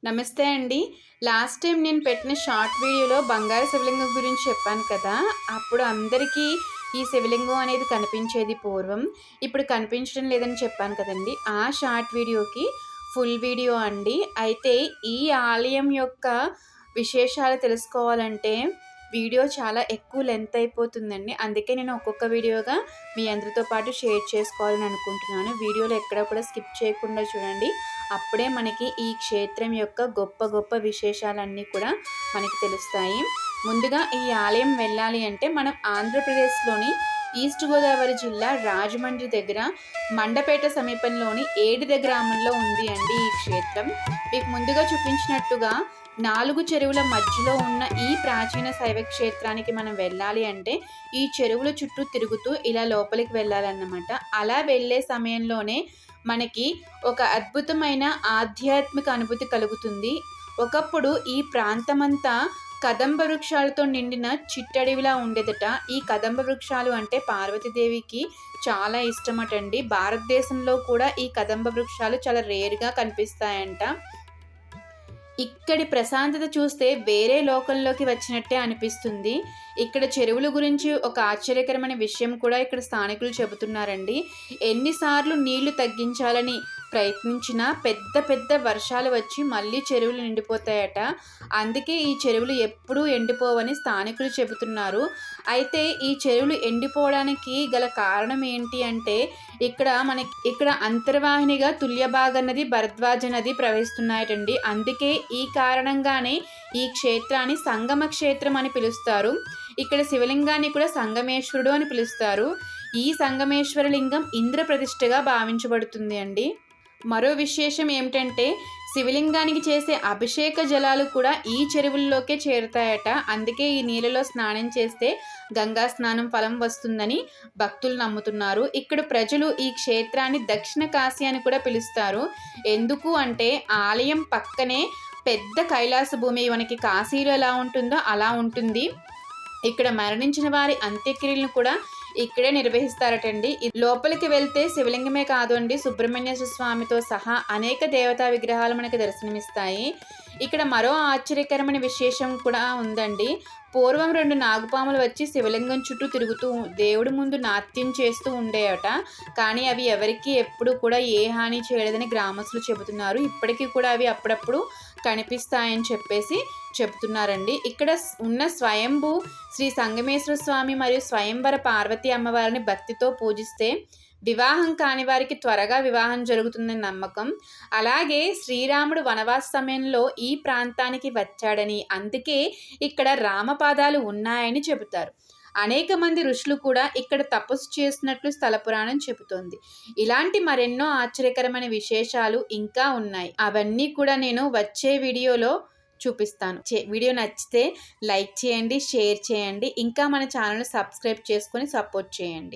నమస్తే అండి. Last time నేను పెట్టిన షార్ట్ వీడియోలో బంగారు శివలింగం గురించి చెప్పాను కదా! అప్పుడు అందరికీ ఈ శివలింగం అనేది కనిపించేది పూర్వం. ఇప్పుడు కనిపించడం లేదని చెప్పాను కదండీ! ఆ షార్ట్ వీడియోకి ఫుల్ వీడియో అండి. అయితే ఈ ఆలయం యొక్క విశేషాలు తెలుసుకోవాలంటే వీడియో చాలా ఎక్కువ లెంత్ అయిపోతుందండి. అందుకే నేను ఒక్కొక్క వీడియోగా మీ అందరితో పాటు షేర్ చేసుకోవాలని అనుకుంటున్నాను. వీడియోలో ఎక్కడ కూడా స్కిప్ చేయకుండా చూడండి. అప్పుడే మనకి ఈ క్షేత్రం యొక్క గొప్ప గొప్ప విశేషాలన్నీ కూడా మనకి తెలుస్తాయి. ముందుగా ఈ ఆలయం వెళ్ళాలి అంటే మనం ఆంధ్రప్రదేశ్లోని ఈస్ట్ గోదావరి జిల్లా రాజమండ్రి దగ్గర మండపేట సమీపంలోని ఏడిద గ్రామంలో ఉంది అండి ఈ క్షేత్రం. మీకు ముందుగా చూపించినట్టుగా 4 చెరువుల మధ్యలో ఉన్న ఈ ప్రాచీన శైవ క్షేత్రానికి మనం వెళ్ళాలి అంటే ఈ చెరువుల చుట్టూ తిరుగుతూ ఇలా లోపలికి వెళ్ళాలన్నమాట. అలా వెళ్ళే సమయంలోనే మనకి ఒక అద్భుతమైన ఆధ్యాత్మిక అనుభూతి కలుగుతుంది. ఒకప్పుడు ఈ ప్రాంతమంతా కదంబ వృక్షాలతో నిండిన చిట్టడవిలా ఉండేదట. ఈ కదంబ వృక్షాలు అంటే పార్వతీదేవికి చాలా ఇష్టమటండి. భారతదేశంలో కూడా ఈ కదంబ వృక్షాలు చాలా రేర్‌గా కనిపిస్తాయంట. ఇక్కడి ప్రశాంతత చూస్తే వేరే లోకంలోకి వచ్చినట్టే అనిపిస్తుంది. ఇక్కడ చెరువుల గురించి ఒక ఆశ్చర్యకరమైన విషయం కూడా ఇక్కడ స్థానికులు చెబుతున్నారండి. ఎన్నిసార్లు నీళ్లు తగ్గించాలని ప్రయత్నించినా పెద్ద పెద్ద వర్షాలు వచ్చి మళ్ళీ చెరువులు నిండిపోతాయట. అందుకే ఈ చెరువులు ఎప్పుడూ ఎండిపోవని స్థానికులు చెబుతున్నారు. అయితే ఈ చెరువులు ఎండిపోవడానికి గల కారణం ఏంటి అంటే ఇక్కడ అంతర్వాహినిగా తుల్యభాగ నది, భరద్వాజ నది ప్రవహిస్తున్నాయటండి. అందుకే ఈ కారణంగానే ఈ క్షేత్రాన్ని సంగమ క్షేత్రం అని పిలుస్తారు. ఇక్కడ శివలింగాన్ని కూడా సంగమేశ్వరుడు అని పిలుస్తారు. ఈ సంగమేశ్వర లింగం ఇంద్ర ప్రతిష్ఠగా భావించబడుతుంది అండి. మరో విశేషం ఏమిటంటే శివలింగానికి చేసే అభిషేక జలాలు కూడా ఈ చెరువుల్లోకే చేరుతాయట. అందుకే ఈ నీళ్ళలో స్నానం చేస్తే గంగా స్నానం ఫలం వస్తుందని భక్తులు నమ్ముతున్నారు. ఇక్కడ ప్రజలు ఈ క్షేత్రాన్ని దక్షిణ కాశీ అని కూడా పిలుస్తారు. ఎందుకు అంటే ఆలయం పక్కనే పెద్ద కైలాస భూమి మనకి కాశీలో ఎలా ఉంటుందో అలా ఉంటుంది. ఇక్కడ మరణించిన వారి అంత్యక్రియలను కూడా ఇక్కడే నిర్వహిస్తారటండి. లోపలికి వెళ్తే శివలింగమే కాదు అండి, సుబ్రహ్మణ్యేశ్వర స్వామితో సహా అనేక దేవతా విగ్రహాలు మనకు దర్శనమిస్తాయి. ఇక్కడ మరో ఆశ్చర్యకరమైన విశేషం కూడా ఉందండి. పూర్వం 2 నాగుపాములు వచ్చి శివలింగం చుట్టూ తిరుగుతూ దేవుడి ముందు నాట్యం చేస్తూ ఉండేవట. కానీ అవి ఎవరికి ఎప్పుడు కూడా ఏ హాని చేయలేదని గ్రామస్తులు చెబుతున్నారు. ఇప్పటికీ కూడా అవి అప్పుడప్పుడు కనిపిస్తాయని చెప్పేసి చెబుతున్నారండి. ఇక్కడ ఉన్న స్వయంభూ శ్రీ సంగమేశ్వర స్వామి మరియు స్వయంవర పార్వతీ అమ్మవారిని భక్తితో పూజిస్తే వివాహం కాని వారికి త్వరగా వివాహం జరుగుతుందని నమ్మకం. అలాగే శ్రీరాముడు వనవాస సమయంలో ఈ ప్రాంతానికి వచ్చాడని, అందుకే ఇక్కడ రామపాదాలు ఉన్నాయని చెబుతారు. అనేక మంది ఋషులు కూడా ఇక్కడ తపస్సు చేసినట్లు స్థల పురాణం చెబుతోంది. ఇలాంటి మరెన్నో ఆశ్చర్యకరమైన విశేషాలు ఇంకా ఉన్నాయి. అవన్నీ కూడా నేను వచ్చే వీడియోలో చూపిస్తాను. వీడియో నచ్చితే లైక్ చేయండి, షేర్ చేయండి, ఇంకా మన ఛానల్ని సబ్స్క్రైబ్ చేసుకొని సపోర్ట్ చేయండి.